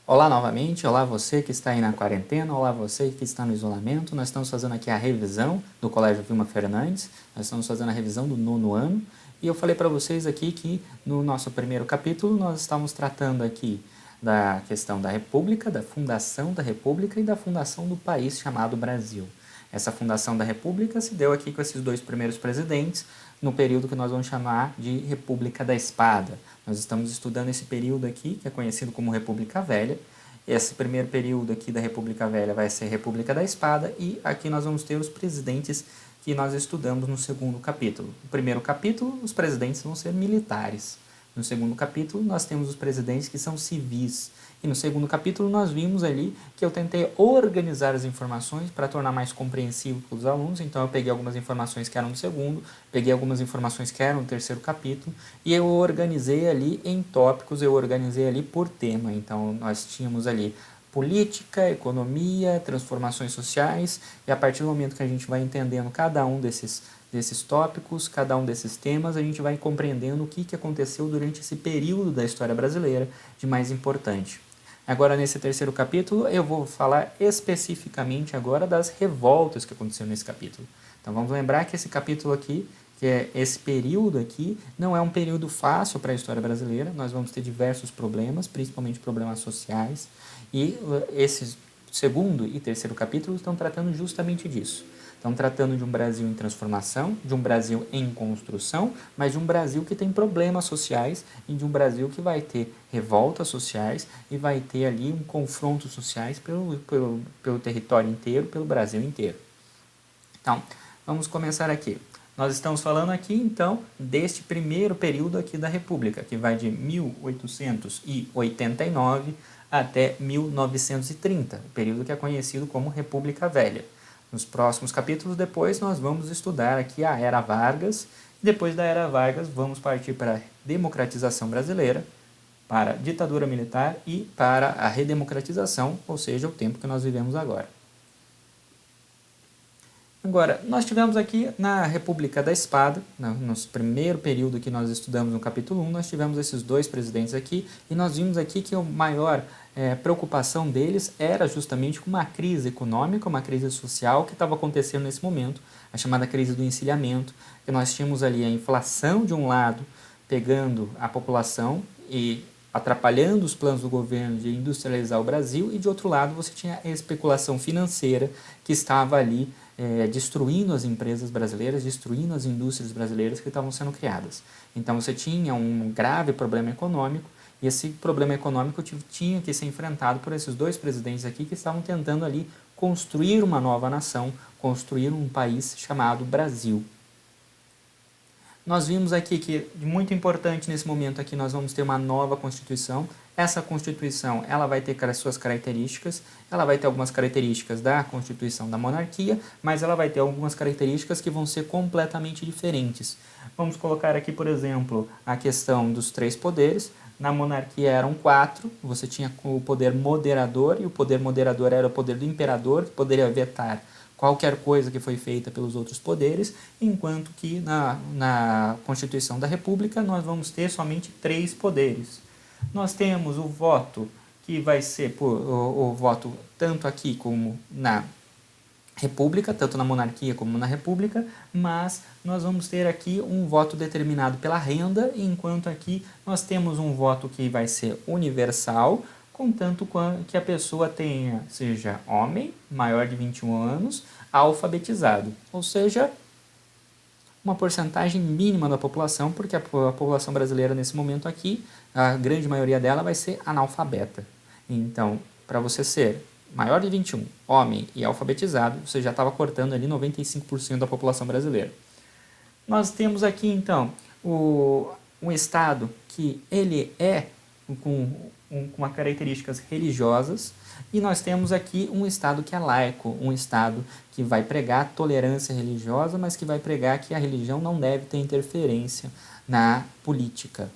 Olá novamente, olá você que está aí na quarentena, olá você que está no isolamento. Nós estamos fazendo aqui a revisão do Colégio Vilma Fernandes, nós estamos fazendo a revisão do 9º ano e eu falei para vocês aqui que no nosso primeiro capítulo nós estamos tratando aqui da questão da República, da fundação da República e da fundação do país chamado Brasil. Essa fundação da República se deu aqui com esses dois primeiros presidentes, no período que nós vamos chamar de República da Espada. Nós estamos estudando esse período aqui, que é conhecido como República Velha. Esse primeiro período aqui da República Velha vai ser República da Espada, e aqui nós vamos ter os presidentes que nós estudamos no segundo capítulo. No primeiro capítulo, os presidentes vão ser militares. No segundo capítulo, nós temos os presidentes que são civis. E no segundo capítulo, nós vimos ali que eu tentei organizar as informações para tornar mais compreensível para os alunos. Então, eu peguei algumas informações que eram do segundo, peguei algumas informações que eram do terceiro capítulo, e eu organizei ali em tópicos, eu organizei ali por tema. Então, nós tínhamos ali política, economia, transformações sociais, e a partir do momento que a gente vai entendendo cada um desses tópicos, cada um desses temas, a gente vai compreendendo o que aconteceu durante esse período da história brasileira de mais importante. Agora, nesse terceiro capítulo, eu vou falar especificamente agora das revoltas que aconteceram nesse capítulo. Então, vamos lembrar que esse capítulo aqui, que é esse período aqui, não é um período fácil para a história brasileira. Nós vamos ter diversos problemas, principalmente problemas sociais, e esses segundo e terceiro capítulos estão tratando justamente disso. Estão tratando de um Brasil em transformação, de um Brasil em construção, mas de um Brasil que tem problemas sociais e de um Brasil que vai ter revoltas sociais e vai ter ali um confronto sociais pelo território inteiro, pelo Brasil inteiro. Então, vamos começar aqui. Nós estamos falando aqui, então, deste primeiro período aqui da República, que vai de 1889 até 1930, o período que é conhecido como República Velha. Nos próximos capítulos, depois, nós vamos estudar aqui a Era Vargas, e depois da Era Vargas, vamos partir para a democratização brasileira, para a ditadura militar e para a redemocratização, ou seja, o tempo que nós vivemos agora. Agora, nós tivemos aqui na República da Espada, no nosso primeiro período que nós estudamos no capítulo 1, nós tivemos esses dois presidentes aqui, e nós vimos aqui que a maior preocupação deles era justamente com uma crise econômica, uma crise social que estava acontecendo nesse momento, a chamada crise do encilhamento, que nós tínhamos ali a inflação de um lado, pegando a população e atrapalhando os planos do governo de industrializar o Brasil, e de outro lado você tinha a especulação financeira que estava ali destruindo as empresas brasileiras, destruindo as indústrias brasileiras que estavam sendo criadas. Então você tinha um grave problema econômico, e esse problema econômico tinha que ser enfrentado por esses dois presidentes aqui que estavam tentando ali construir uma nova nação, construir um país chamado Brasil. Nós vimos aqui que, muito importante nesse momento aqui, nós vamos ter uma nova Constituição. Essa Constituição, ela vai ter as suas características, ela vai ter algumas características da Constituição da monarquia, mas ela vai ter algumas características que vão ser completamente diferentes. Vamos colocar aqui, por exemplo, a questão dos 3 poderes. Na monarquia eram 4, você tinha o poder moderador, e o poder moderador era o poder do imperador, que poderia vetar qualquer coisa que foi feita pelos outros poderes, enquanto que na Constituição da República nós vamos ter somente 3 poderes. Nós temos o voto, que vai ser o voto tanto aqui como na República, tanto na monarquia como na República, mas nós vamos ter aqui um voto determinado pela renda, enquanto aqui nós temos um voto que vai ser universal, contanto que a pessoa seja homem, maior de 21 anos, alfabetizado, ou seja, uma porcentagem mínima da população, porque a população brasileira nesse momento aqui, a grande maioria dela vai ser analfabeta. Então, para você ser maior de 21, homem e alfabetizado, você já estava cortando ali 95% da população brasileira. Nós temos aqui, então, um Estado que ele é com características religiosas, e nós temos aqui um Estado que é laico, um Estado que vai pregar tolerância religiosa, mas que vai pregar que a religião não deve ter interferência na política.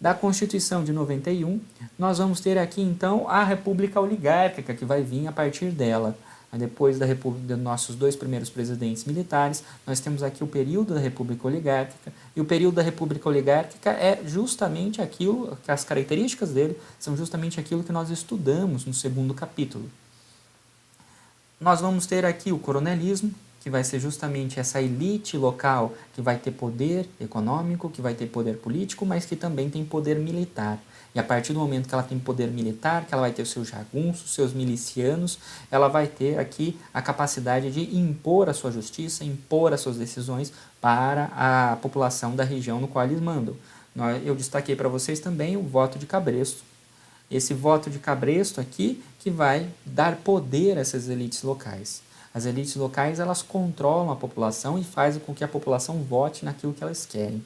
Da Constituição de 91, nós vamos ter aqui então a República Oligárquica, que vai vir a partir dela. depois da República, dos nossos dois primeiros presidentes militares, nós temos aqui o período da República Oligárquica, e o período da República Oligárquica é justamente aquilo, que as características dele são justamente aquilo que nós estudamos no segundo capítulo. Nós vamos ter aqui o coronelismo, que vai ser justamente essa elite local que vai ter poder econômico, que vai ter poder político, mas que também tem poder militar. E a partir do momento que ela tem poder militar, que ela vai ter os seus jagunços, seus milicianos, ela vai ter aqui a capacidade de impor a sua justiça, impor as suas decisões para a população da região no qual eles mandam. Eu destaquei para vocês também o voto de cabresto. Esse voto de cabresto aqui que vai dar poder a essas elites locais. As elites locais, elas controlam a população e fazem com que a população vote naquilo que elas querem.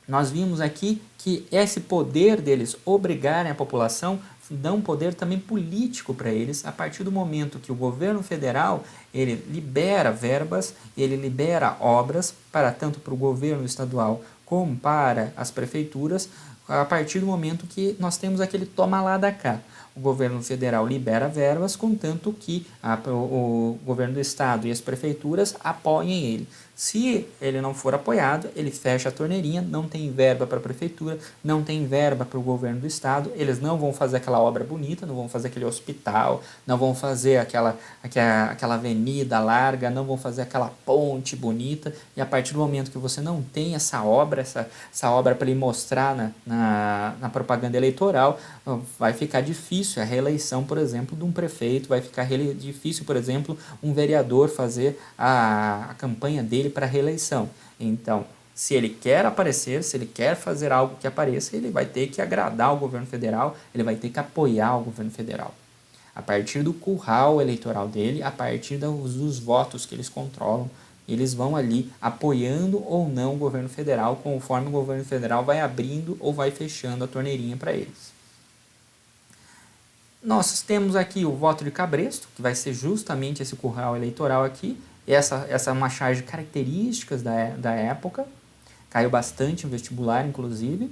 Nós vimos aqui que esse poder deles obrigarem a população dão poder também político para eles, a partir do momento que o governo federal ele libera verbas, ele libera obras, tanto para o governo estadual como para as prefeituras, a partir do momento que nós temos aquele toma lá da cá. O governo federal libera verbas, contanto que o governo do estado e as prefeituras apoiem ele. Se ele não for apoiado, ele fecha a torneirinha, não tem verba para a prefeitura, não tem verba para o governo do estado, eles não vão fazer aquela obra bonita, não vão fazer aquele hospital, não vão fazer aquela avenida larga, não vão fazer aquela ponte bonita, e a partir do momento que você não tem essa obra para ele mostrar na propaganda eleitoral, vai ficar difícil a reeleição, por exemplo, de um prefeito, vai ficar difícil, por exemplo, um vereador fazer a campanha dele para a reeleição. Então, se ele quer aparecer, se ele quer fazer algo que apareça, ele vai ter que agradar o governo federal, ele vai ter que apoiar o governo federal. A partir do curral eleitoral dele, a partir dos votos que eles controlam, eles vão ali apoiando ou não o governo federal, conforme o governo federal vai abrindo ou vai fechando a torneirinha para eles. Nós temos aqui o voto de cabresto, que vai ser justamente esse curral eleitoral aqui. Essa é uma charge de características da época, caiu bastante no vestibular, inclusive.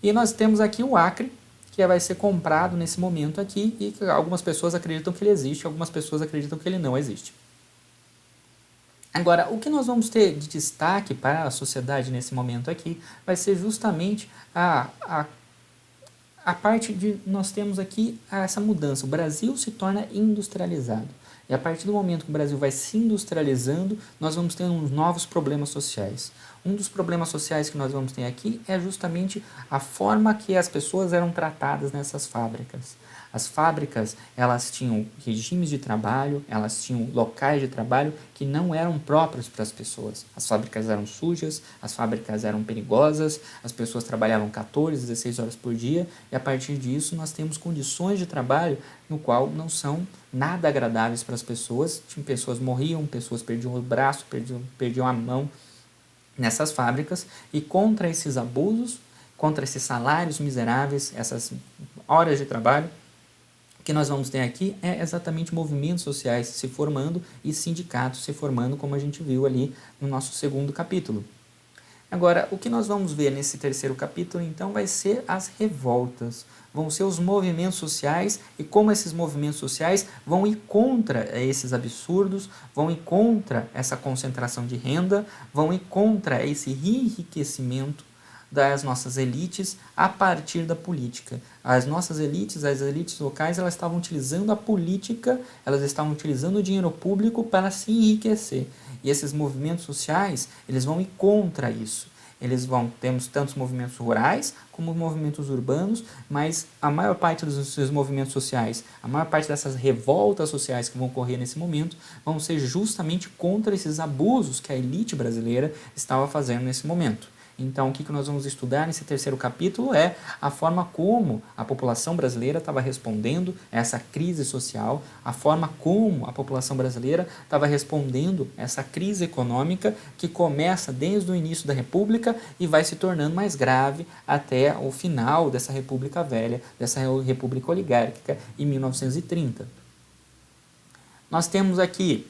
E nós temos aqui o Acre, que vai ser comprado nesse momento aqui, e que algumas pessoas acreditam que ele existe, algumas pessoas acreditam que ele não existe. Agora, o que nós vamos ter de destaque para a sociedade nesse momento aqui vai ser justamente a parte de nós temos aqui essa mudança. O Brasil se torna industrializado. E a partir do momento que o Brasil vai se industrializando, nós vamos ter uns novos problemas sociais. Um dos problemas sociais que nós vamos ter aqui é justamente a forma que as pessoas eram tratadas nessas fábricas. As fábricas, elas tinham regimes de trabalho, elas tinham locais de trabalho que não eram próprios para as pessoas. As fábricas eram sujas, as fábricas eram perigosas, as pessoas trabalhavam 14, 16 horas por dia, e a partir disso nós temos condições de trabalho no qual não são nada agradáveis para as pessoas. Pessoas morriam, pessoas perdiam o braço, perdiam a mão nessas fábricas, e contra esses abusos, contra esses salários miseráveis, essas horas de trabalho, o que nós vamos ter aqui é exatamente movimentos sociais se formando e sindicatos se formando, como a gente viu ali no nosso segundo capítulo. Agora, o que nós vamos ver nesse terceiro capítulo, então, vai ser as revoltas. Vão ser os movimentos sociais e como esses movimentos sociais vão ir contra esses absurdos, vão ir contra essa concentração de renda, vão ir contra esse enriquecimento das nossas elites a partir da política. As nossas elites, as elites locais, elas estavam utilizando a política, elas estavam utilizando o dinheiro público para se enriquecer. E esses movimentos sociais, eles vão ir contra isso. Temos tantos movimentos rurais como movimentos urbanos, mas a maior parte dos movimentos sociais, a maior parte dessas revoltas sociais que vão ocorrer nesse momento, vão ser justamente contra esses abusos que a elite brasileira estava fazendo nesse momento. Então, o que nós vamos estudar nesse terceiro capítulo é a forma como a população brasileira estava respondendo a essa crise social, a forma como a população brasileira estava respondendo a essa crise econômica que começa desde o início da República e vai se tornando mais grave até o final dessa República Velha, dessa República Oligárquica em 1930. Nós temos aqui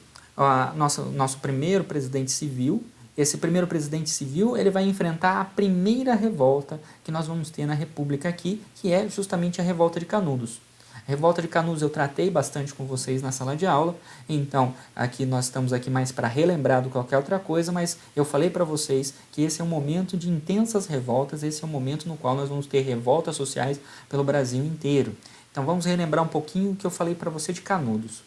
nosso primeiro presidente civil. Esse primeiro presidente civil, ele vai enfrentar a primeira revolta que nós vamos ter na República aqui, que é justamente a Revolta de Canudos. A revolta de Canudos eu tratei bastante com vocês na sala de aula, então aqui nós estamos aqui mais para relembrar do que qualquer outra coisa, mas eu falei para vocês que esse é um momento de intensas revoltas, esse é um momento no qual nós vamos ter revoltas sociais pelo Brasil inteiro. Então vamos relembrar um pouquinho o que eu falei para você de Canudos.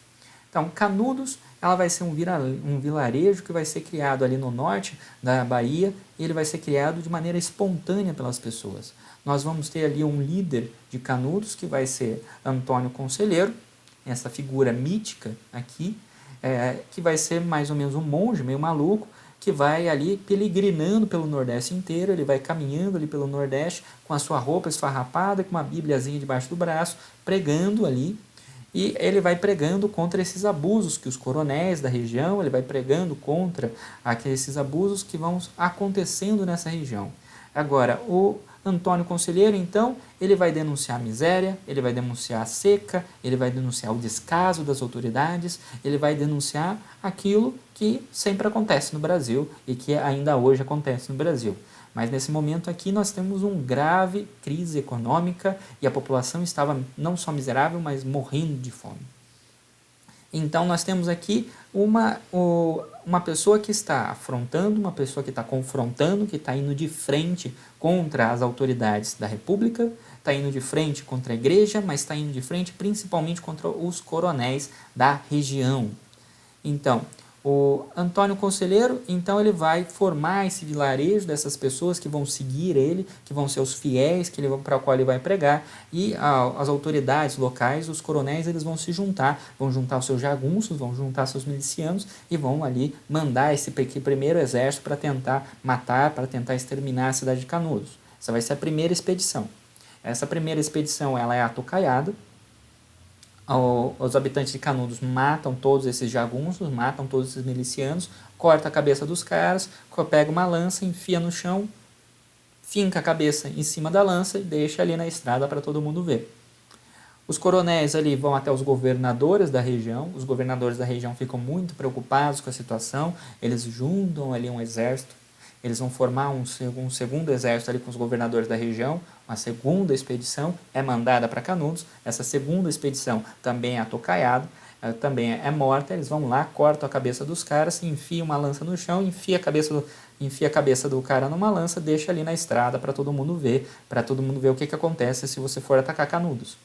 Então, Canudos, ela vai ser um vilarejo que vai ser criado ali no norte da Bahia, e ele vai ser criado de maneira espontânea pelas pessoas. Nós vamos ter ali um líder de Canudos, que vai ser Antônio Conselheiro, essa figura mítica aqui, que vai ser mais ou menos um monge meio maluco, que vai ali peregrinando pelo Nordeste inteiro, ele vai caminhando ali pelo Nordeste com a sua roupa esfarrapada, com uma bíbliazinha debaixo do braço, pregando ali. E ele vai pregando contra esses abusos que os coronéis da região, ele vai pregando contra esses abusos que vão acontecendo nessa região. Agora, o Antônio Conselheiro, então, ele vai denunciar a miséria, ele vai denunciar a seca, ele vai denunciar o descaso das autoridades, ele vai denunciar aquilo que sempre acontece no Brasil e que ainda hoje acontece no Brasil. Mas nesse momento aqui nós temos uma grave crise econômica e a população estava não só miserável, mas morrendo de fome. Então nós temos aqui uma pessoa que está afrontando, uma pessoa que está confrontando, que está indo de frente contra as autoridades da República, está indo de frente contra a igreja, mas está indo de frente principalmente contra os coronéis da região. Então, o Antônio Conselheiro, então ele vai formar esse vilarejo dessas pessoas que vão seguir ele, que vão ser os fiéis para o qual ele vai pregar, e as autoridades locais, os coronéis, eles vão se juntar, vão juntar os seus jagunços, vão juntar seus milicianos e vão ali mandar esse primeiro exército para tentar matar, para tentar exterminar a cidade de Canudos. Essa vai ser a primeira expedição. Essa primeira expedição ela é atocaiada. Os habitantes de Canudos matam todos esses jagunços, matam todos esses milicianos, corta a cabeça dos caras, pega uma lança, enfia no chão, finca a cabeça em cima da lança e deixa ali na estrada para todo mundo ver. Os coronéis ali vão até os governadores da região, os governadores da região ficam muito preocupados com a situação, eles juntam ali um exército, eles vão formar um segundo exército ali com os governadores da região, uma segunda expedição é mandada para Canudos, essa segunda expedição também é atocaiada, também é morta, eles vão lá, cortam a cabeça dos caras, enfiam uma lança no chão, enfia a cabeça do cara numa lança, deixa ali na estrada para todo mundo ver o que acontece se você for atacar Canudos.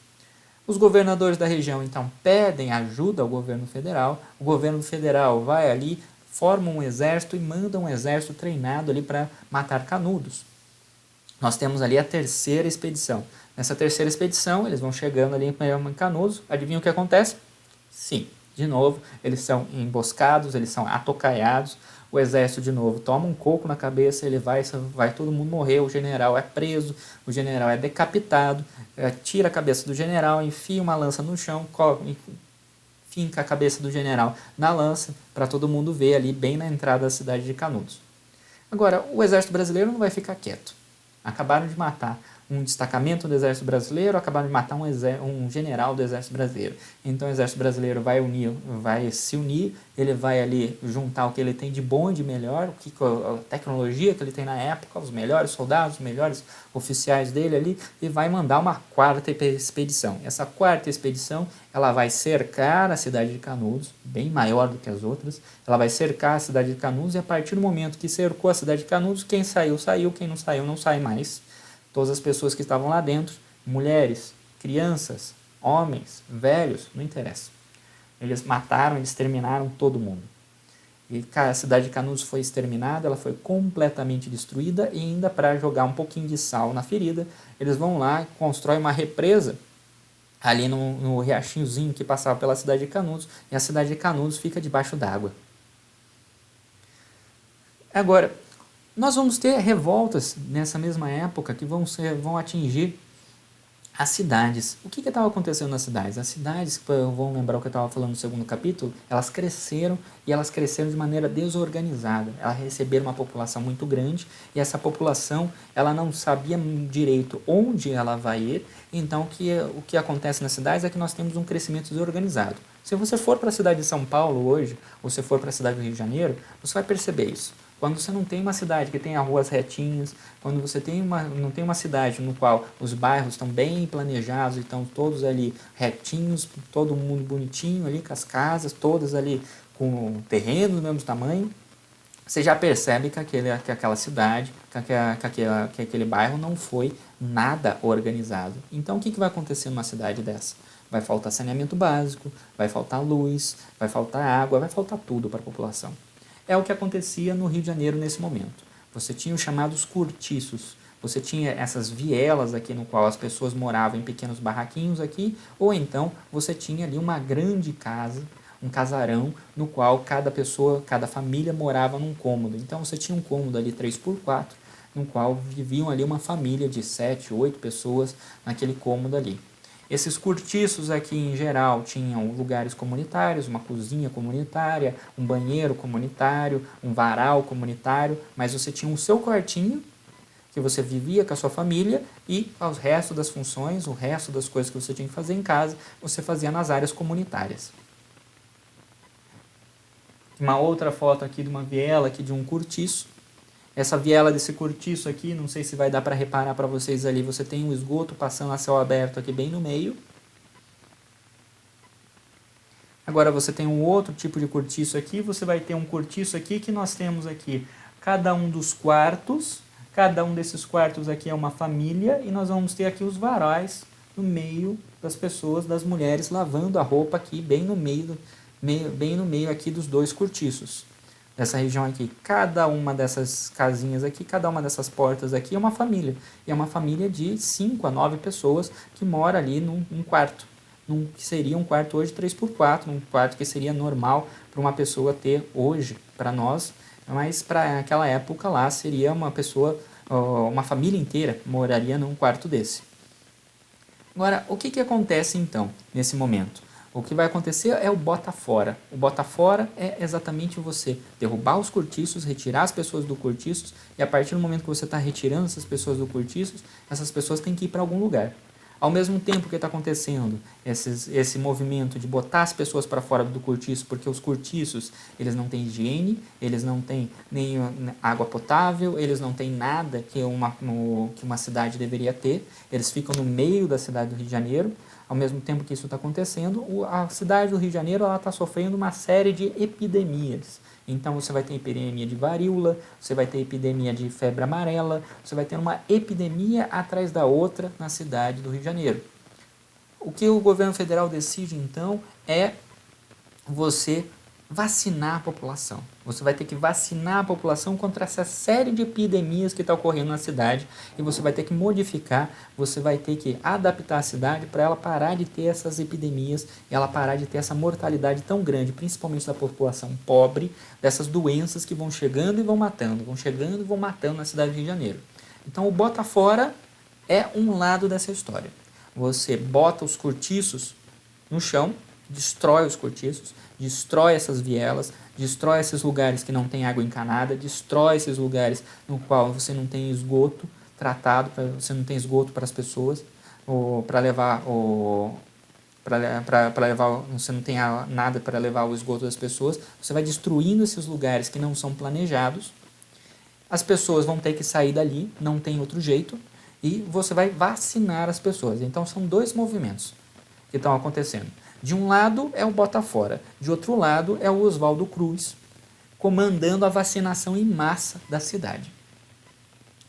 Os governadores da região, então, pedem ajuda ao governo federal, o governo federal vai ali, forma um exército e manda um exército treinado ali para matar Canudos. Nós temos ali a terceira expedição. Nessa terceira expedição, eles vão chegando ali em Canudos. Adivinha o que acontece? Sim, de novo, eles são emboscados, eles são atocaiados. O exército, de novo, toma um coco na cabeça, ele vai todo mundo morrer, o general é preso, o general é decapitado, tira a cabeça do general, enfia uma lança no chão, finca a cabeça do general na lança, para todo mundo ver ali bem na entrada da cidade de Canudos. Agora, o exército brasileiro não vai ficar quieto. Acabaram de matar um destacamento do exército brasileiro, acabaram de matar um general do exército brasileiro. Então o exército brasileiro vai se unir, ele vai ali juntar o que ele tem de bom e de melhor, a tecnologia que ele tem na época, os melhores soldados, os melhores oficiais dele ali, e vai mandar uma quarta expedição. Essa quarta expedição, ela vai cercar a cidade de Canudos, bem maior do que as outras, ela vai cercar a cidade de Canudos, e a partir do momento que cercou a cidade de Canudos, quem saiu, saiu, quem não saiu, não sai mais. Todas as pessoas que estavam lá dentro, mulheres, crianças, homens, velhos, não interessa. Eles mataram, eles exterminaram todo mundo. E a cidade de Canudos foi exterminada, ela foi completamente destruída, e ainda para jogar um pouquinho de sal na ferida, eles vão lá e constroem uma represa ali no riachinhozinho que passava pela cidade de Canudos, e a cidade de Canudos fica debaixo d'água. Agora, nós vamos ter revoltas nessa mesma época que vão atingir as cidades. O que estava acontecendo nas cidades? As cidades, vamos lembrar o que eu estava falando no segundo capítulo, elas cresceram, e elas cresceram de maneira desorganizada. Elas receberam uma população muito grande, e essa população ela não sabia direito onde ela vai ir. Então o que acontece nas cidades é que nós temos um crescimento desorganizado. Se você for para a cidade de São Paulo hoje, ou se for para a cidade do Rio de Janeiro, você vai perceber isso. Quando você não tem uma cidade que tenha ruas retinhas, quando você não tem uma cidade no qual os bairros estão bem planejados, estão todos ali retinhos, todo mundo bonitinho ali, com as casas todas ali com terreno do mesmo tamanho, você já percebe que aquela cidade, que aquele bairro não foi nada organizado. Então, o que vai acontecer numa cidade dessa? Vai faltar saneamento básico, vai faltar luz, vai faltar água, vai faltar tudo para a população. É o que acontecia no Rio de Janeiro nesse momento. Você tinha os chamados cortiços, você tinha essas vielas aqui no qual as pessoas moravam em pequenos barraquinhos aqui, ou então você tinha ali uma grande casa, um casarão no qual cada pessoa, cada família morava num cômodo. Então você tinha um cômodo ali 3x4, no qual viviam ali uma família de 7, 8 pessoas naquele cômodo ali. Esses cortiços aqui em geral tinham lugares comunitários, uma cozinha comunitária, um banheiro comunitário, um varal comunitário, mas você tinha o seu quartinho que você vivia com a sua família e o resto das funções, o resto das coisas que você tinha que fazer em casa, você fazia nas áreas comunitárias. Uma outra foto aqui de uma viela, aqui de um cortiço. Essa viela desse cortiço aqui, não sei se vai dar para reparar para vocês ali, você tem um esgoto passando a céu aberto aqui bem no meio. Agora você tem um outro tipo de cortiço aqui, você vai ter um cortiço aqui que nós temos aqui cada um dos quartos, cada um desses quartos aqui é uma família e nós vamos ter aqui os varais no meio das pessoas, das mulheres lavando a roupa aqui bem no meio aqui dos dois cortiços. Dessa região aqui, cada uma dessas casinhas aqui, cada uma dessas portas aqui é uma família. E é uma família de 5 a 9 pessoas que mora ali num quarto. Que seria um quarto hoje 3x4, um quarto que seria normal para uma pessoa ter hoje, para nós. Mas para aquela época lá seria uma pessoa, uma família inteira moraria num quarto desse. Agora, o que acontece então, nesse momento? O que vai acontecer é o bota fora. O bota fora é exatamente você derrubar os cortiços, retirar as pessoas do cortiços e a partir do momento que você está retirando essas pessoas do cortiços, essas pessoas têm que ir para algum lugar. Ao mesmo tempo que está acontecendo esse movimento de botar as pessoas para fora do cortiço, porque os cortiços eles não têm higiene, eles não têm nem água potável, eles não têm nada que uma cidade deveria ter, eles ficam no meio da cidade do Rio de Janeiro. Ao mesmo tempo que isso está acontecendo, a cidade do Rio de Janeiro está sofrendo uma série de epidemias. Então você vai ter epidemia de varíola, você vai ter epidemia de febre amarela, você vai ter uma epidemia atrás da outra na cidade do Rio de Janeiro. O que o governo federal decide então é você vacinar a população. Você vai ter que vacinar a população contra essa série de epidemias que está ocorrendo na cidade e você vai ter que modificar, você vai ter que adaptar a cidade para ela parar de ter essas epidemias e ela parar de ter essa mortalidade tão grande, principalmente da população pobre, dessas doenças que vão chegando e vão matando na cidade do Rio de Janeiro. Então o bota fora é um lado dessa história. Você bota os cortiços no chão, destrói os cortiços, destrói essas vielas, destrói esses lugares que não tem água encanada, destrói esses lugares no qual você não tem esgoto tratado, você não tem esgoto para as pessoas, ou para levar você não tem nada para levar o esgoto das pessoas, você vai destruindo esses lugares que não são planejados, as pessoas vão ter que sair dali, não tem outro jeito, e você vai vacinar as pessoas. Então são dois movimentos que estão acontecendo. De um lado é o bota fora, de outro lado é o Oswaldo Cruz comandando a vacinação em massa da cidade.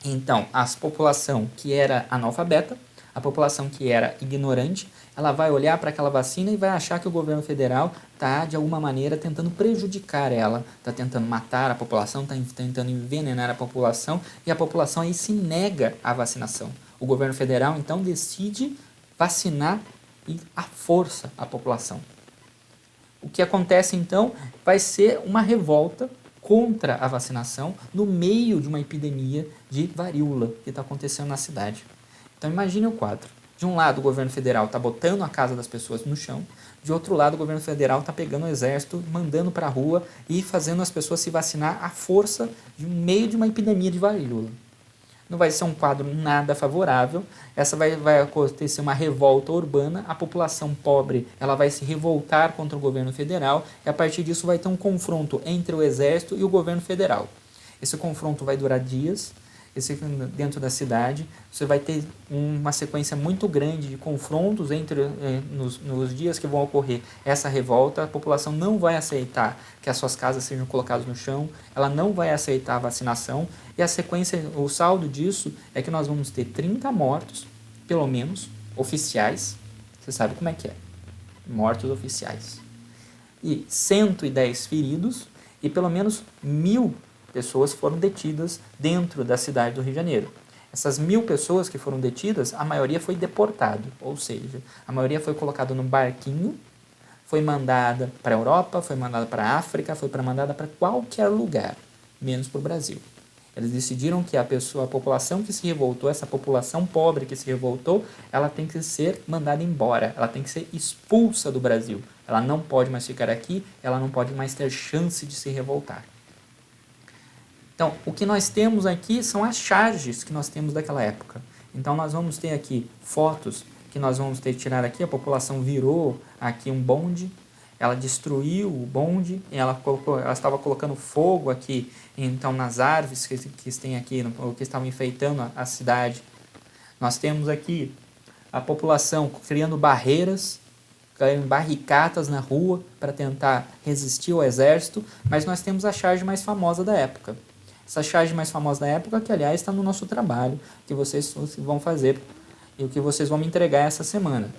Então, a população que era analfabeta, a população que era ignorante, ela vai olhar para aquela vacina e vai achar que o governo federal está, de alguma maneira, tentando prejudicar ela, está tentando matar a população, está tentando envenenar a população, e a população aí se nega à vacinação. O governo federal, então, decide vacinar e à força a população. O que acontece então vai ser uma revolta contra a vacinação no meio de uma epidemia de varíola que está acontecendo na cidade. Então imagine o quadro. De um lado o governo federal está botando a casa das pessoas no chão, de outro lado o governo federal está pegando o exército, mandando para a rua e fazendo as pessoas se vacinar à força no meio de uma epidemia de varíola. Não vai ser um quadro nada favorável, essa vai acontecer uma revolta urbana, a população pobre ela vai se revoltar contra o governo federal e a partir disso vai ter um confronto entre o exército e o governo federal. Esse confronto vai durar dias, dentro da cidade, você vai ter uma sequência muito grande de confrontos nos dias que vão ocorrer essa revolta. A população não vai aceitar que as suas casas sejam colocadas no chão, ela não vai aceitar a vacinação, e a sequência, o saldo disso é que nós vamos ter 30 mortos, pelo menos, oficiais, você sabe como é que é, mortos oficiais, e 110 feridos, e pelo menos 1.000 pessoas foram detidas dentro da cidade do Rio de Janeiro. Essas 1.000 pessoas que foram detidas, a maioria foi deportado, ou seja, a maioria foi colocada num barquinho, foi mandada para a Europa, foi mandada para a África, foi mandada para qualquer lugar, menos para o Brasil. Eles decidiram que a população que se revoltou, essa população pobre que se revoltou, ela tem que ser mandada embora, ela tem que ser expulsa do Brasil. Ela não pode mais ficar aqui, ela não pode mais ter chance de se revoltar. Então, o que nós temos aqui são as charges que nós temos daquela época. Então, nós vamos ter aqui fotos que nós vamos ter que tirar aqui. A população virou aqui um bonde, ela destruiu o bonde, ela estava colocando fogo aqui, então, nas árvores que tem aqui, que estavam enfeitando a cidade. Nós temos aqui a população criando barreiras, barricadas na rua para tentar resistir ao exército, mas nós temos a charge mais famosa da época. Essa charge mais famosa da época, que aliás está no nosso trabalho, que vocês vão fazer e o que vocês vão me entregar essa semana.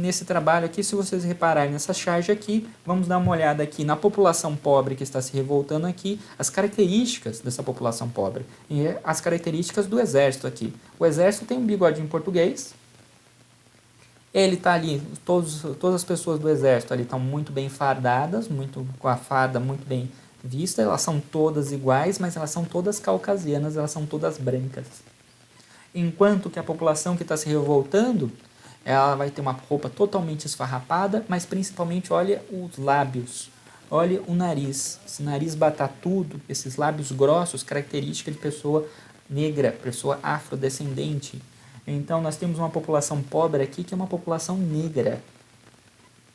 Nesse trabalho aqui, se vocês repararem nessa charge aqui, vamos dar uma olhada aqui na população pobre que está se revoltando aqui, as características dessa população pobre e as características do exército aqui. O exército tem um bigodinho português, ele está ali, todas as pessoas do exército ali estão muito bem fardadas, com a farda muito bem vista, elas são todas iguais, mas elas são todas caucasianas, elas são todas brancas. Enquanto que a população que está se revoltando, ela vai ter uma roupa totalmente esfarrapada, mas principalmente olha os lábios, olha o nariz, esse nariz batatudo, esses lábios grossos, característica de pessoa negra, pessoa afrodescendente. Então nós temos uma população pobre aqui que é uma população negra,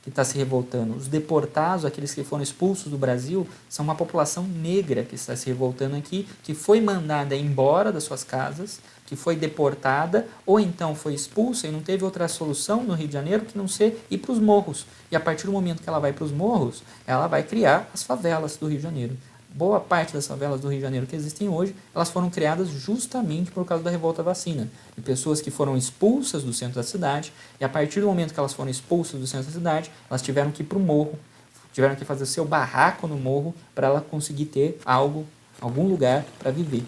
que está se revoltando. Os deportados, aqueles que foram expulsos do Brasil, são uma população negra que está se revoltando aqui, que foi mandada embora das suas casas, que foi deportada, ou então foi expulsa e não teve outra solução no Rio de Janeiro que não ser ir para os morros. E a partir do momento que ela vai para os morros, ela vai criar as favelas do Rio de Janeiro. Boa parte das favelas do Rio de Janeiro que existem hoje, elas foram criadas justamente por causa da revolta vacina. De pessoas que foram expulsas do centro da cidade, e a partir do momento que elas foram expulsas do centro da cidade, elas tiveram que ir para o morro, tiveram que fazer seu barraco no morro para ela conseguir ter algum lugar para viver.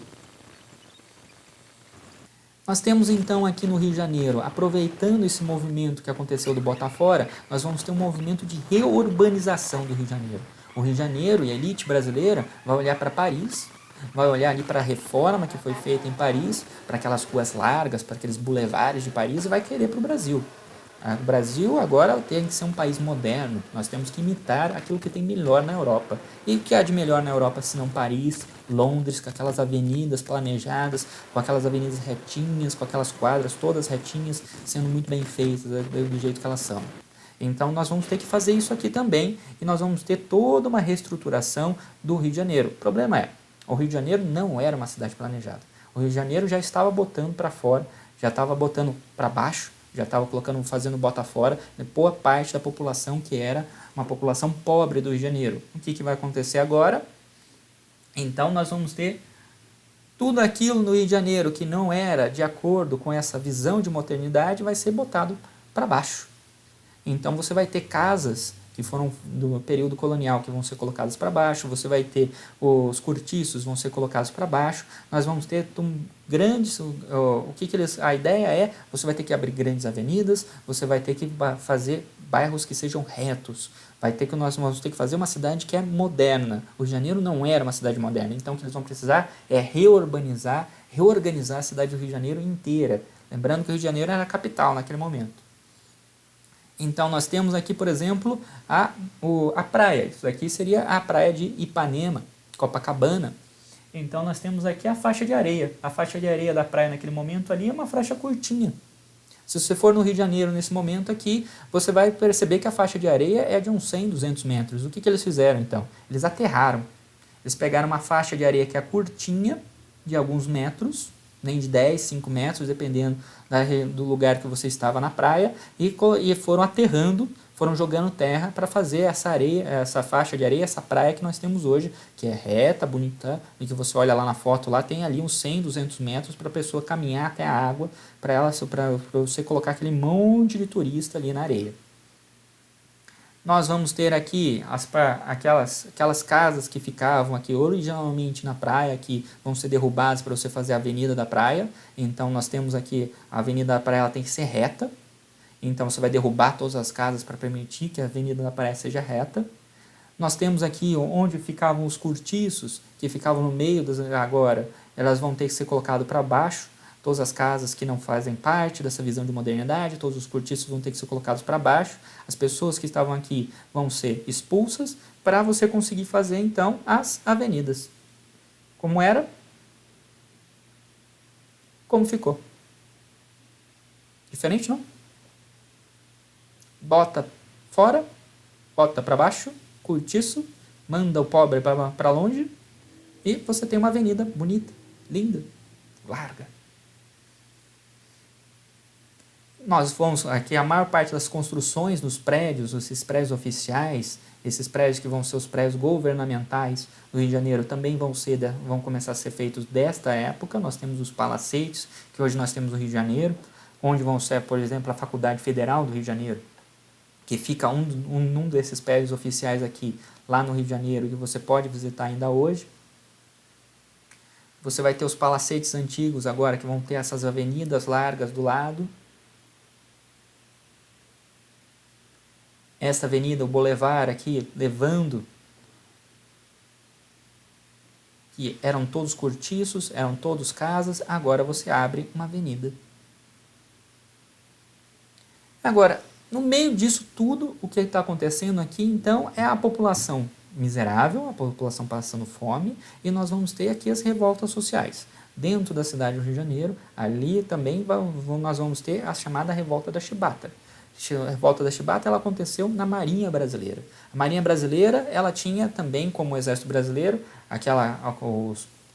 Nós temos então aqui no Rio de Janeiro, aproveitando esse movimento que aconteceu do Botafora, nós vamos ter um movimento de reurbanização do Rio de Janeiro. O Rio de Janeiro e a elite brasileira vai olhar para Paris, vai olhar ali para a reforma que foi feita em Paris, para aquelas ruas largas, para aqueles bulevares de Paris, e vai querer para o Brasil. O Brasil agora tem que ser um país moderno, nós temos que imitar aquilo que tem melhor na Europa. E o que há de melhor na Europa se não Paris, Londres, com aquelas avenidas planejadas, com aquelas avenidas retinhas, com aquelas quadras todas retinhas, sendo muito bem feitas do jeito que elas são. Então nós vamos ter que fazer isso aqui também e nós vamos ter toda uma reestruturação do Rio de Janeiro. O problema é, o Rio de Janeiro não era uma cidade planejada. O Rio de Janeiro já estava botando para fora, já estava botando para baixo, já estava fazendo bota fora, boa parte da população que era uma população pobre do Rio de Janeiro. O que vai acontecer agora? Então nós vamos ter tudo aquilo no Rio de Janeiro que não era de acordo com essa visão de modernidade vai ser botado para baixo. Então você vai ter casas que foram do período colonial que vão ser colocadas para baixo, você vai ter os cortiços vão ser colocados para baixo, nós vamos ter grandes, a ideia é, você vai ter que abrir grandes avenidas, você vai ter que fazer bairros que sejam retos, nós vamos ter que fazer uma cidade que é moderna. O Rio de Janeiro não era uma cidade moderna, então o que eles vão precisar é reorganizar a cidade do Rio de Janeiro inteira, lembrando que o Rio de Janeiro era a capital naquele momento. Então, nós temos aqui, por exemplo, a praia. Isso aqui seria a praia de Ipanema, Copacabana. Então, nós temos aqui a faixa de areia. A faixa de areia da praia naquele momento ali é uma faixa curtinha. Se você for no Rio de Janeiro nesse momento aqui, você vai perceber que a faixa de areia é de uns 100, 200 metros. O que eles fizeram, então? Eles aterraram. Eles pegaram uma faixa de areia que é curtinha, de alguns metros, nem de 10, 5 metros, dependendo do lugar que você estava na praia, e foram aterrando, foram jogando terra para fazer essa areia, essa faixa de areia, essa praia que nós temos hoje, que é reta, bonita, e que você olha lá na foto, lá tem ali uns 100, 200 metros para a pessoa caminhar até a água, para você colocar aquele monte de turista ali na areia. Nós vamos ter aqui aquelas casas que ficavam aqui originalmente na praia, que vão ser derrubadas para você fazer a avenida da praia. Então nós temos aqui, a avenida da praia ela tem que ser reta. Então você vai derrubar todas as casas para permitir que a avenida da praia seja reta. Nós temos aqui onde ficavam os cortiços, que ficavam no meio agora, elas vão ter que ser colocadas para baixo. Todas as casas que não fazem parte dessa visão de modernidade, todos os cortiços vão ter que ser colocados para baixo. As pessoas que estavam aqui vão ser expulsas para você conseguir fazer, então, as avenidas. Como era? Como ficou? Diferente, não? Bota fora, bota para baixo, cortiço, manda o pobre para longe e você tem uma avenida bonita, linda, larga. Nós vamos aqui, a maior parte das construções nos prédios, esses prédios oficiais, esses prédios que vão ser os prédios governamentais do Rio de Janeiro também vão começar a ser feitos desta época. Nós temos os palacetes, que hoje nós temos no Rio de Janeiro, onde vão ser, por exemplo, a Faculdade Federal do Rio de Janeiro, que fica um desses prédios oficiais aqui, lá no Rio de Janeiro, que você pode visitar ainda hoje. Você vai ter os palacetes antigos agora, que vão ter essas avenidas largas do lado. Essa avenida, o Boulevard aqui, levando, que eram todos cortiços, eram todos casas, agora você abre uma avenida. Agora, no meio disso tudo, o que está acontecendo aqui, então, é a população miserável, a população passando fome, e nós vamos ter aqui as revoltas sociais. Dentro da cidade do Rio de Janeiro, ali também nós vamos ter a chamada Revolta da Chibata. A Revolta da Chibata ela aconteceu na Marinha Brasileira. A Marinha Brasileira ela tinha também, como o Exército Brasileiro,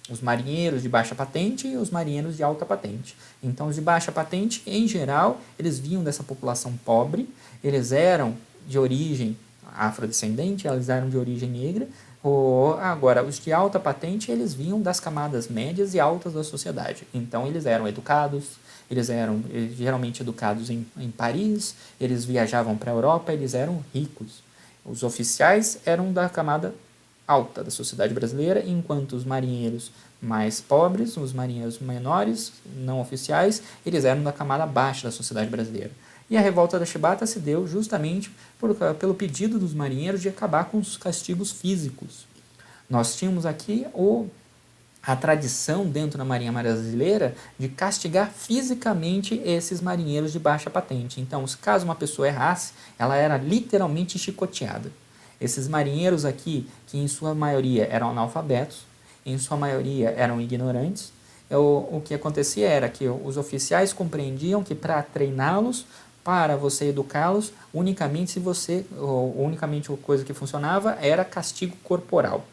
os marinheiros de baixa patente e os marinheiros de alta patente. Então, os de baixa patente, em geral, eles vinham dessa população pobre, eles eram de origem afrodescendente, eles eram de origem negra. Agora, os de alta patente, eles vinham das camadas médias e altas da sociedade. Então, eles eram educados, eles eram geralmente educados em Paris, eles viajavam para a Europa, eles eram ricos. Os oficiais eram da camada alta da sociedade brasileira, enquanto os marinheiros mais pobres, os marinheiros menores, não oficiais, eles eram da camada baixa da sociedade brasileira. E a Revolta da Chibata se deu justamente pelo pedido dos marinheiros de acabar com os castigos físicos. Nós tínhamos aqui a tradição dentro da Marinha Brasileira de castigar fisicamente esses marinheiros de baixa patente. Então, caso uma pessoa errasse, ela era literalmente chicoteada. Esses marinheiros aqui, que em sua maioria eram analfabetos, em sua maioria eram ignorantes, o que acontecia era que os oficiais compreendiam que para treiná-los, para você educá-los, unicamente a coisa que funcionava era castigo corporal.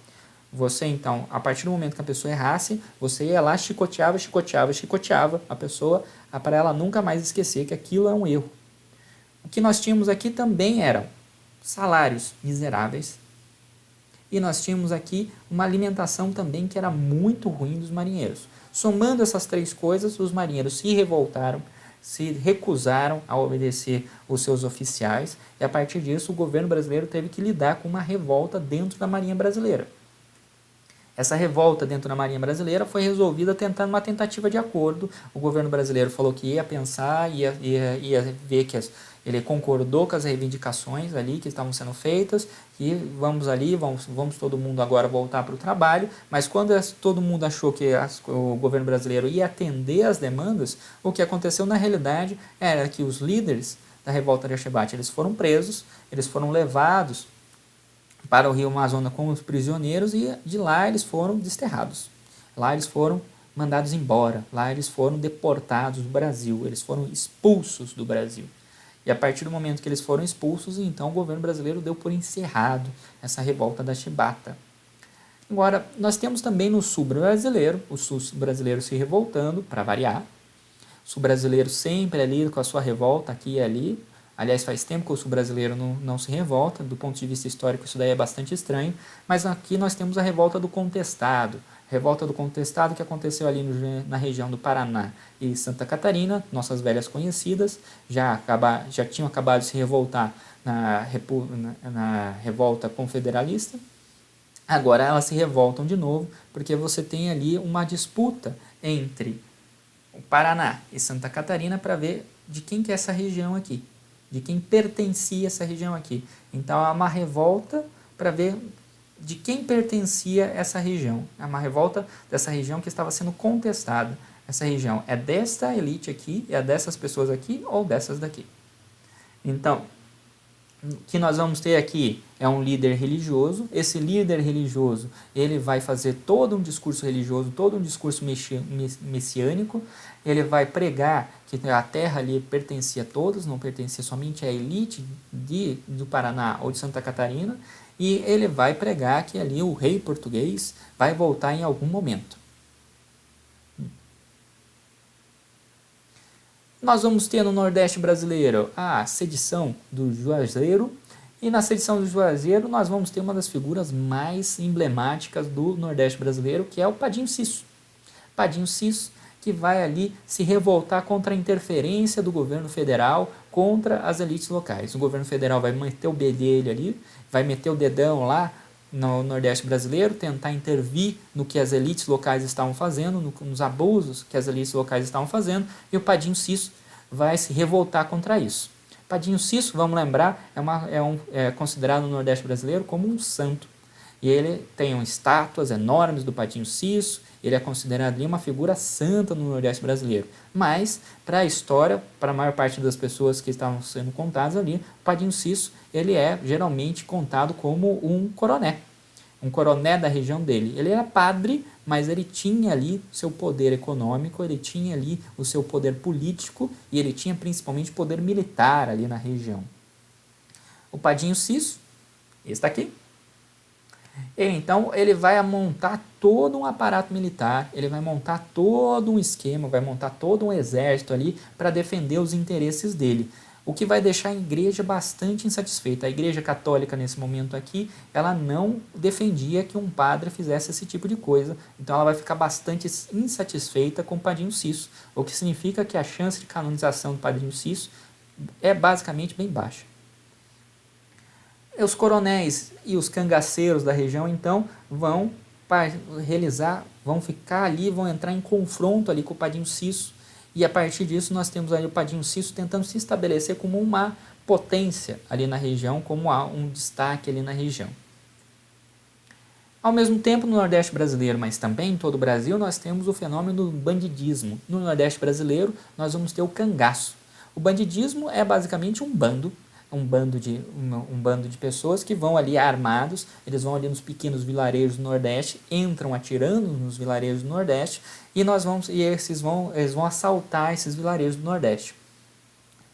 Você, então, a partir do momento que a pessoa errasse, você ia lá, chicoteava a pessoa, para ela nunca mais esquecer que aquilo é um erro. O que nós tínhamos aqui também eram salários miseráveis, e nós tínhamos aqui uma alimentação também que era muito ruim dos marinheiros. Somando essas três coisas, os marinheiros se revoltaram, se recusaram a obedecer os seus oficiais, e a partir disso o governo brasileiro teve que lidar com uma revolta dentro da Marinha Brasileira. Essa revolta dentro da Marinha Brasileira foi resolvida tentando uma tentativa de acordo. O governo brasileiro falou que ia pensar, ia ver que ele concordou com as reivindicações ali que estavam sendo feitas, e vamos todo mundo agora voltar para o trabalho, mas quando todo mundo achou que o governo brasileiro ia atender às demandas, o que aconteceu na realidade era que os líderes da Revolta de Achebate, eles foram presos, eles foram levados para o Rio Amazonas com os prisioneiros, e de lá eles foram desterrados. Lá eles foram mandados embora, lá eles foram deportados do Brasil, eles foram expulsos do Brasil. E a partir do momento que eles foram expulsos, então o governo brasileiro deu por encerrado essa Revolta da Chibata. Agora, nós temos também no sul brasileiro, o sul brasileiro se revoltando, para variar. O sul brasileiro sempre ali com a sua revolta aqui e ali. Aliás, faz tempo que o sul brasileiro não se revolta, do ponto de vista histórico isso daí é bastante estranho, mas aqui nós temos a revolta do contestado. Revolta do contestado que aconteceu ali na região do Paraná e Santa Catarina, nossas velhas conhecidas, já tinham acabado de se revoltar na revolta confederalista. Agora elas se revoltam de novo, porque você tem ali uma disputa entre o Paraná e Santa Catarina para ver de quem que é essa região aqui, de quem pertencia essa região aqui. Então há uma revolta para ver de quem pertencia essa região. É uma revolta dessa região que estava sendo contestada. Essa região é desta elite aqui, é dessas pessoas aqui ou dessas daqui. Então, o que nós vamos ter aqui é um líder religioso. Esse líder religioso, ele vai fazer todo um discurso religioso, todo um discurso messiânico. Ele vai pregar que a terra ali pertencia a todos, não pertencia somente à elite do Paraná ou de Santa Catarina. E ele vai pregar que ali o rei português vai voltar em algum momento. Nós vamos ter no Nordeste brasileiro a sedição do Juazeiro, e na sedição do Juazeiro nós vamos ter uma das figuras mais emblemáticas do Nordeste brasileiro, que é o Padinho Cisso. Padinho Cisso, que vai ali se revoltar contra a interferência do governo federal contra as elites locais. O governo federal vai meter o bedelho ali, vai meter o dedão lá no Nordeste brasileiro, tentar intervir no que as elites locais estavam fazendo, nos abusos que as elites locais estavam fazendo, e o Padinho Cisso vai se revoltar contra isso. Padinho Cisso, vamos lembrar, é considerado no Nordeste brasileiro como um santo. E ele tem estátuas enormes do Padinho Cisso, ele é considerado ali uma figura santa no Nordeste brasileiro. Mas, para a história, para a maior parte das pessoas que estavam sendo contadas ali, o Padinho Cisso, ele é geralmente contado como um coroné da região dele. Ele era padre, mas ele tinha ali seu poder econômico, ele tinha ali o seu poder político e ele tinha principalmente poder militar ali na região. O Padinho Cisso, esse está aqui. Então, ele vai montar todo um aparato militar, ele vai montar todo um esquema, vai montar todo um exército ali para defender os interesses dele. O que vai deixar a igreja bastante insatisfeita. A igreja católica, nesse momento aqui, ela não defendia que um padre fizesse esse tipo de coisa. Então, ela vai ficar bastante insatisfeita com o Padinho Cisso, o que significa que a chance de canonização do Padinho Cisso é basicamente bem baixa. Os coronéis e os cangaceiros da região, então, vão ficar ali, vão entrar em confronto ali com o Padinho Cisso, e a partir disso nós temos ali o Padinho Cisso tentando se estabelecer como uma potência ali na região, como um destaque ali na região. Ao mesmo tempo, no Nordeste brasileiro, mas também em todo o Brasil, nós temos o fenômeno do bandidismo. No Nordeste brasileiro, nós vamos ter o cangaço. O bandidismo é basicamente um bando de pessoas que vão ali armados, eles vão ali nos pequenos vilarejos do Nordeste, entram atirando nos vilarejos do Nordeste e eles vão assaltar esses vilarejos do Nordeste.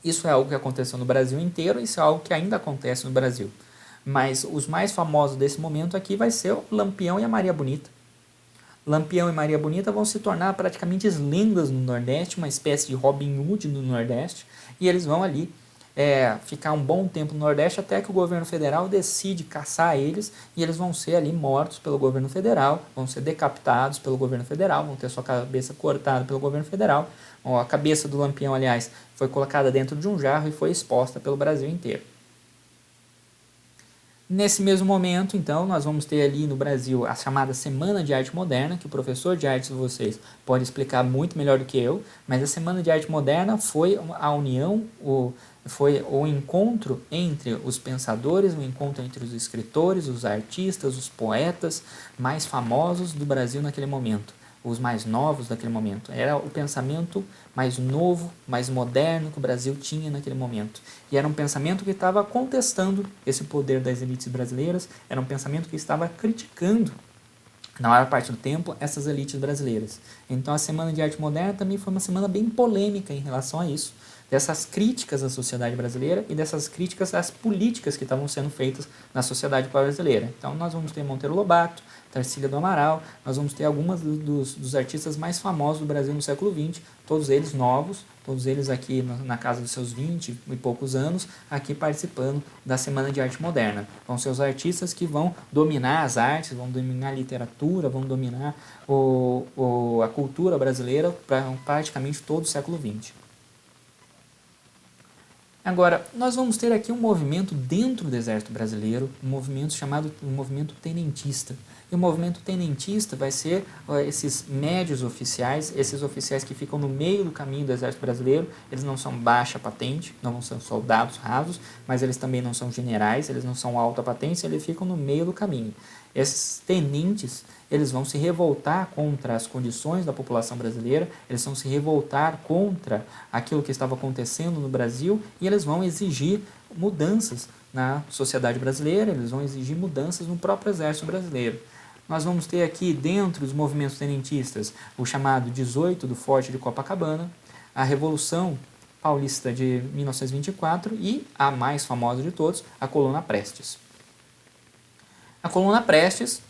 Isso é algo que aconteceu no Brasil inteiro, isso é algo que ainda acontece no Brasil. Mas os mais famosos desse momento aqui vai ser o Lampião e a Maria Bonita. Lampião e Maria Bonita vão se tornar praticamente lendas no Nordeste, uma espécie de Robin Hood no Nordeste, e eles vão ali ficar um bom tempo no Nordeste até que o governo federal decide caçar eles e eles vão ser ali mortos pelo governo federal, vão ser decapitados pelo governo federal, vão ter sua cabeça cortada pelo governo federal. A cabeça do Lampião, aliás, foi colocada dentro de um jarro e foi exposta pelo Brasil inteiro. Nesse mesmo momento, então, nós vamos ter ali no Brasil a chamada Semana de Arte Moderna, que o professor de artes de vocês pode explicar muito melhor do que eu, mas a Semana de Arte Moderna foi a união, foi o encontro entre os pensadores, o encontro entre os escritores, os artistas, os poetas mais famosos do Brasil naquele momento, os mais novos daquele momento. Era o pensamento mais novo, mais moderno que o Brasil tinha naquele momento. E era um pensamento que estava contestando esse poder das elites brasileiras, era um pensamento que estava criticando, na maior parte do tempo, essas elites brasileiras. Então a Semana de Arte Moderna também foi uma semana bem polêmica em relação a isso, dessas críticas à sociedade brasileira e dessas críticas às políticas que estavam sendo feitas na sociedade brasileira. Então nós vamos ter Monteiro Lobato, Tarsília do Amaral, nós vamos ter alguns dos artistas mais famosos do Brasil no século XX, todos eles novos, todos eles aqui na casa dos seus 20 e poucos anos, aqui participando da Semana de Arte Moderna. Vão ser os artistas que vão dominar as artes, vão dominar a literatura, vão dominar a cultura brasileira para praticamente todo o século XX. Agora, nós vamos ter aqui um movimento dentro do Exército Brasileiro, um movimento chamado movimento tenentista. E o movimento tenentista vai ser esses médios oficiais, esses oficiais que ficam no meio do caminho do Exército Brasileiro. Eles não são baixa patente, não são soldados rasos, mas eles também não são generais, eles não são alta patente, eles ficam no meio do caminho. Esses tenentes, eles vão se revoltar contra as condições da população brasileira, eles vão se revoltar contra aquilo que estava acontecendo no Brasil e eles vão exigir mudanças na sociedade brasileira, eles vão exigir mudanças no próprio Exército Brasileiro. Nós vamos ter aqui, dentro dos movimentos tenentistas, o chamado 18 do Forte de Copacabana, a Revolução Paulista de 1924 e a mais famosa de todos, a Coluna Prestes. A Coluna Prestes,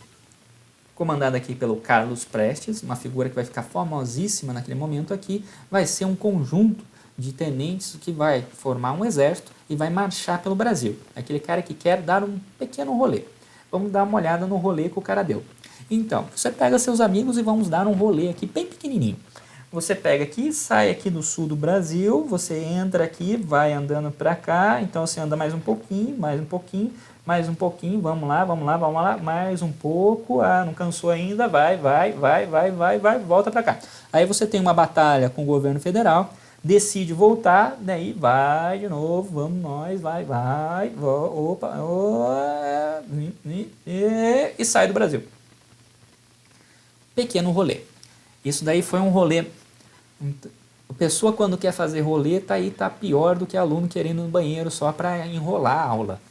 comandada aqui pelo Carlos Prestes, uma figura que vai ficar famosíssima naquele momento aqui, vai ser um conjunto de tenentes que vai formar um exército e vai marchar pelo Brasil. Aquele cara que quer dar um pequeno rolê. Vamos dar uma olhada no rolê que o cara deu. Então, você pega seus amigos e vamos dar um rolê aqui bem pequenininho. Você pega aqui, sai aqui do sul do Brasil, você entra aqui, vai andando para cá, então você anda mais um pouquinho, mais um pouquinho, mais um pouquinho, vamos lá, mais um pouco, não cansou ainda, vai, volta para cá. Aí você tem uma batalha com o governo federal, decide voltar, daí vai de novo, vamos nós, e sai do Brasil. Pequeno rolê. Isso daí foi um rolê. A pessoa quando quer fazer rolê tá pior do que aluno querendo ir no banheiro só para enrolar a aula.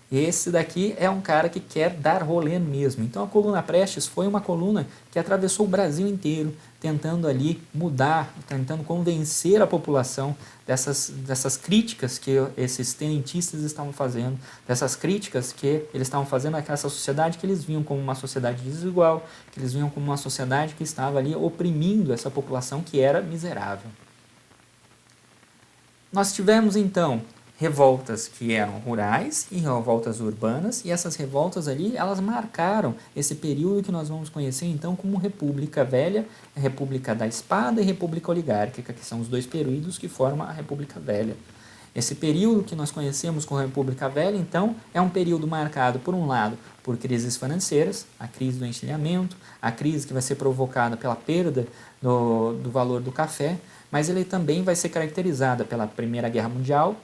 Esse daqui é um cara que quer dar rolê mesmo. Então a Coluna Prestes foi uma coluna que atravessou o Brasil inteiro, tentando ali mudar, tentando convencer a população dessas críticas que esses tenentistas estavam fazendo, dessas críticas que eles estavam fazendo àquela sociedade que eles viam como uma sociedade desigual, que eles viam como uma sociedade que estava ali oprimindo essa população que era miserável. Nós tivemos então revoltas que eram rurais e revoltas urbanas, e essas revoltas ali, elas marcaram esse período que nós vamos conhecer então como República Velha, República da Espada e República Oligárquica, que são os dois períodos que formam a República Velha. Esse período que nós conhecemos como República Velha, então, é um período marcado, por um lado, por crises financeiras, a crise do encilhamento, a crise que vai ser provocada pela perda do valor do café, mas ele também vai ser caracterizada pela Primeira Guerra Mundial,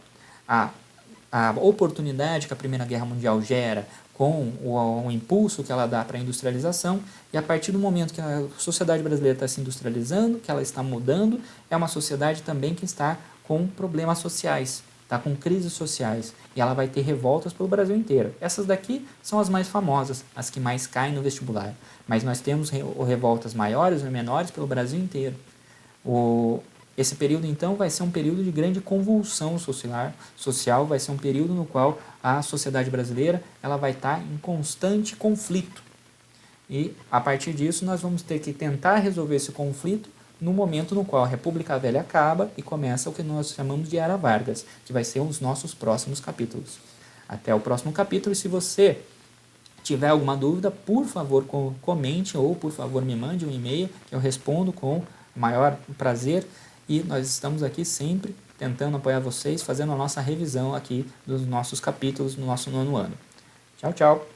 a oportunidade que a Primeira Guerra Mundial gera com o impulso que ela dá para a industrialização, e a partir do momento que a sociedade brasileira está se industrializando, que ela está mudando, é uma sociedade também que está com problemas sociais, está com crises sociais, e ela vai ter revoltas pelo Brasil inteiro. Essas daqui são as mais famosas, as que mais caem no vestibular, mas nós temos revoltas maiores ou menores pelo Brasil inteiro. Esse período, então, vai ser um período de grande convulsão social, vai ser um período no qual a sociedade brasileira ela vai estar em constante conflito. E, a partir disso, nós vamos ter que tentar resolver esse conflito no momento no qual a República Velha acaba e começa o que nós chamamos de Era Vargas, que vai ser os nossos próximos capítulos. Até o próximo capítulo, e se você tiver alguma dúvida, por favor, comente ou, por favor, me mande um e-mail que eu respondo com o maior prazer. E nós estamos aqui sempre tentando apoiar vocês, fazendo a nossa revisão aqui dos nossos capítulos no nosso 9º ano. Tchau, tchau!